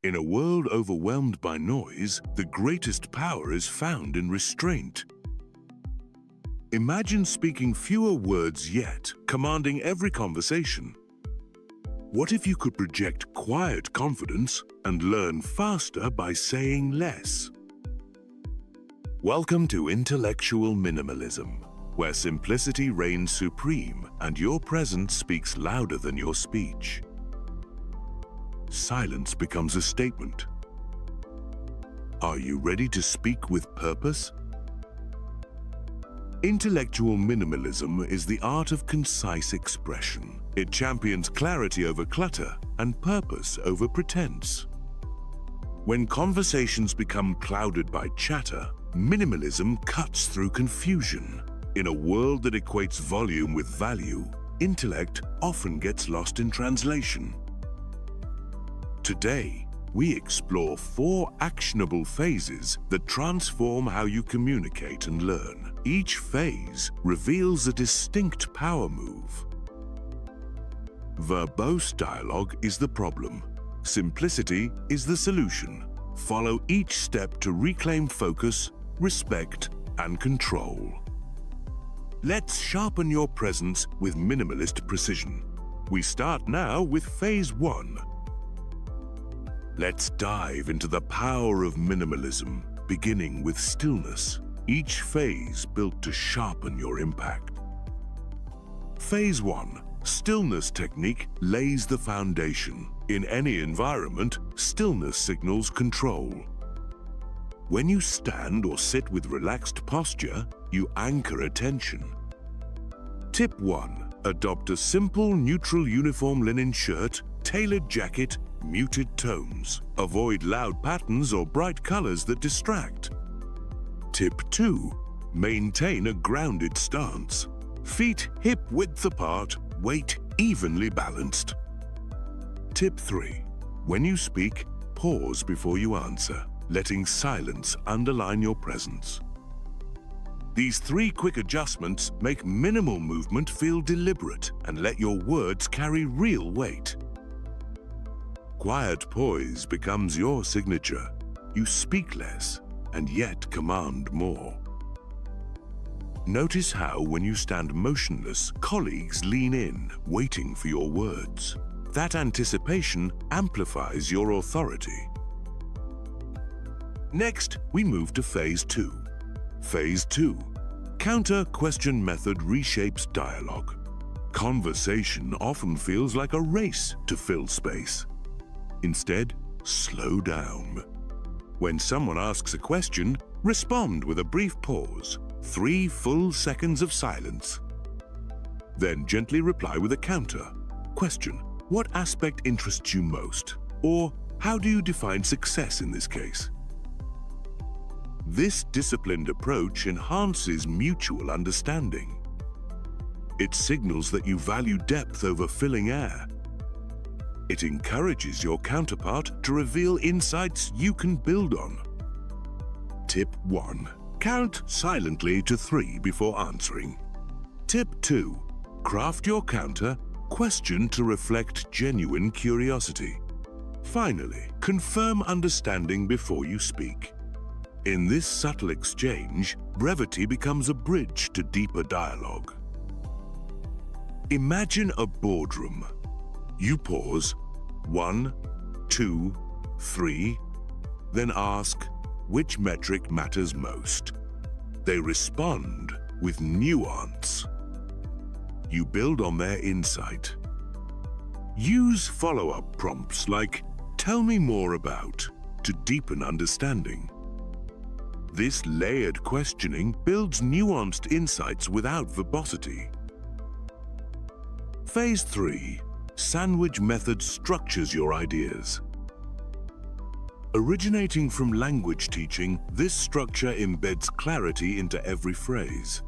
In a world overwhelmed by noise, the greatest power is found in restraint. Imagine speaking fewer words yet commanding every conversation. What if you could project quiet confidence and learn faster by saying less? Welcome to Intellectual Minimalism, where simplicity reigns supreme and your presence speaks louder than your speech. Silence becomes a statement. Are you ready to speak with purpose? Intellectual minimalism is the art of concise expression. It champions clarity over clutter and purpose over pretense. When conversations become clouded by chatter, minimalism cuts through confusion. In a world that equates volume with value, intellect often gets lost in translation. Today, we explore 4 actionable phases that transform how you communicate and learn. Each phase reveals a distinct power move. Verbose dialogue is the problem. Simplicity is the solution. Follow each step to reclaim focus, respect, and control. Let's sharpen your presence with minimalist precision. We start now with Phase 1. Let's dive into the power of minimalism, beginning with stillness, each phase built to sharpen your impact. Phase 1. Stillness technique lays the foundation. In any environment, stillness signals control. When you stand or sit with relaxed posture, you anchor attention. Tip 1. Adopt a simple, neutral uniform linen shirt, tailored jacket, muted tones. Avoid loud patterns or bright colors that distract. Tip 2. Maintain a grounded stance. Feet hip-width apart, weight evenly balanced. Tip 3. When you speak, pause before you answer, letting silence underline your presence. These 3 quick adjustments make minimal movement feel deliberate and let your words carry real weight. Quiet poise becomes your signature. You speak less and yet command more. Notice how, when you stand motionless, colleagues lean in, waiting for your words. That anticipation amplifies your authority. Next, we move to Phase 2. Phase 2. Counter-question method reshapes dialogue. Conversation often feels like a race to fill space. Instead, slow down. When someone asks a question, respond with a brief pause, 3 full seconds of silence. Then gently reply with a counter. Question: what aspect interests you most? Or, how do you define success in this case? This disciplined approach enhances mutual understanding. It signals that you value depth over filling air. It encourages your counterpart to reveal insights you can build on. Tip 1. Count silently to 3 before answering. Tip 2. Craft your counter question to reflect genuine curiosity. Finally, confirm understanding before you speak. In this subtle exchange, brevity becomes a bridge to deeper dialogue. Imagine a boardroom. You pause, 1, 2, 3, then ask, which metric matters most? They respond with nuance. You build on their insight. Use follow-up prompts like, tell me more about, to deepen understanding. This layered questioning builds nuanced insights without verbosity. Phase 3. Sandwich method structures your ideas. Originating from language teaching, this structure embeds clarity into every phrase.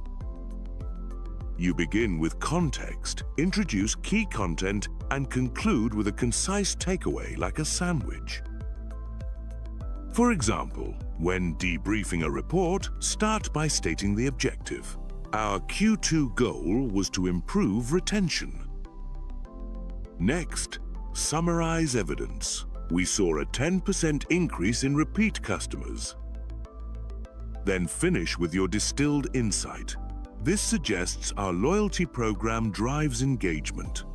You begin with context, introduce key content, and conclude with a concise takeaway like a sandwich. For example, when debriefing a report, start by stating the objective. Our Q2 goal was to improve retention. Next, summarize evidence. we saw a 10% increase in repeat customers. Then finish with your distilled insight. This suggests our loyalty program drives engagement.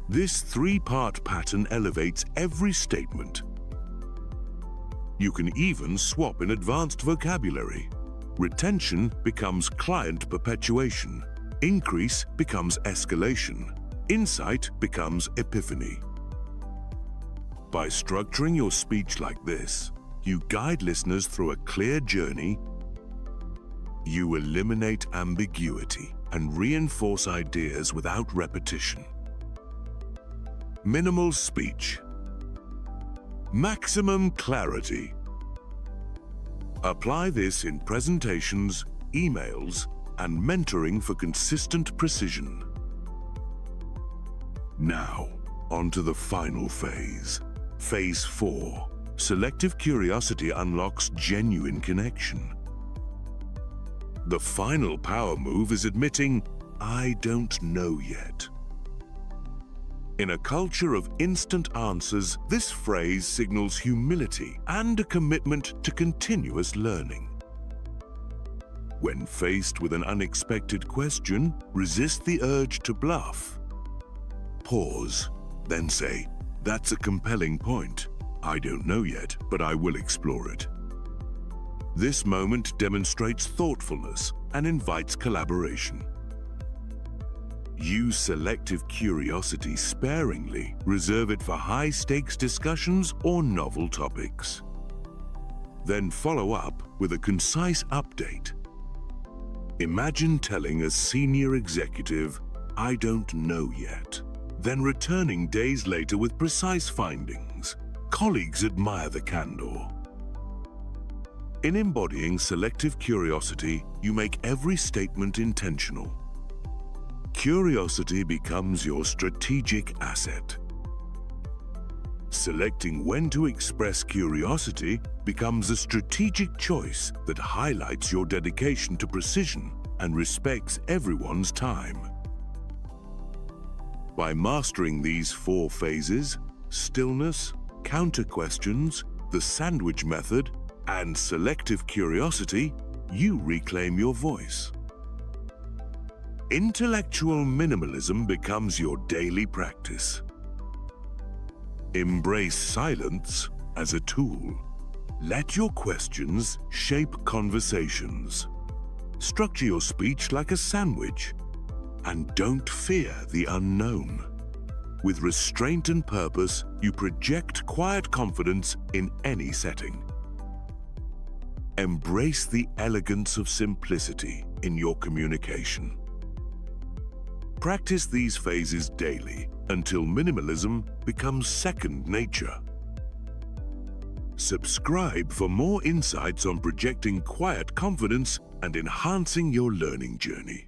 This three-part pattern elevates every statement. You can even swap in advanced vocabulary. Retention becomes client perpetuation. Increase becomes escalation. Insight becomes epiphany. By structuring your speech like this, you guide listeners through a clear journey. You eliminate ambiguity and reinforce ideas without repetition. Minimal speech. Maximum clarity. Apply this in presentations, emails, and mentoring for consistent precision. Now, on to the final phase. Phase 4. Selective curiosity unlocks genuine connection. The final power move is admitting, "I don't know yet." In a culture of instant answers, this phrase signals humility and a commitment to continuous learning. When faced with an unexpected question, resist the urge to bluff. Pause, then say, "That's a compelling point. I don't know yet, but I will explore it." This moment demonstrates thoughtfulness and invites collaboration. Use selective curiosity sparingly. Reserve it for high-stakes discussions or novel topics. Then follow up with a concise update. Imagine telling a senior executive, "I don't know yet," then returning days later with precise findings. Colleagues admire the candor. In embodying selective curiosity, you make every statement intentional. Curiosity becomes your strategic asset. Selecting when to express curiosity becomes a strategic choice that highlights your dedication to precision and respects everyone's time. By mastering these 4 phases, stillness, counter-questions, the sandwich method, and selective curiosity, you reclaim your voice. Intellectual minimalism becomes your daily practice. Embrace silence as a tool. Let your questions shape conversations. Structure your speech like a sandwich. And don't fear the unknown. With restraint and purpose, you project quiet confidence in any setting. Embrace the elegance of simplicity in your communication. Practice these phases daily until minimalism becomes second nature. Subscribe for more insights on projecting quiet confidence and enhancing your learning journey.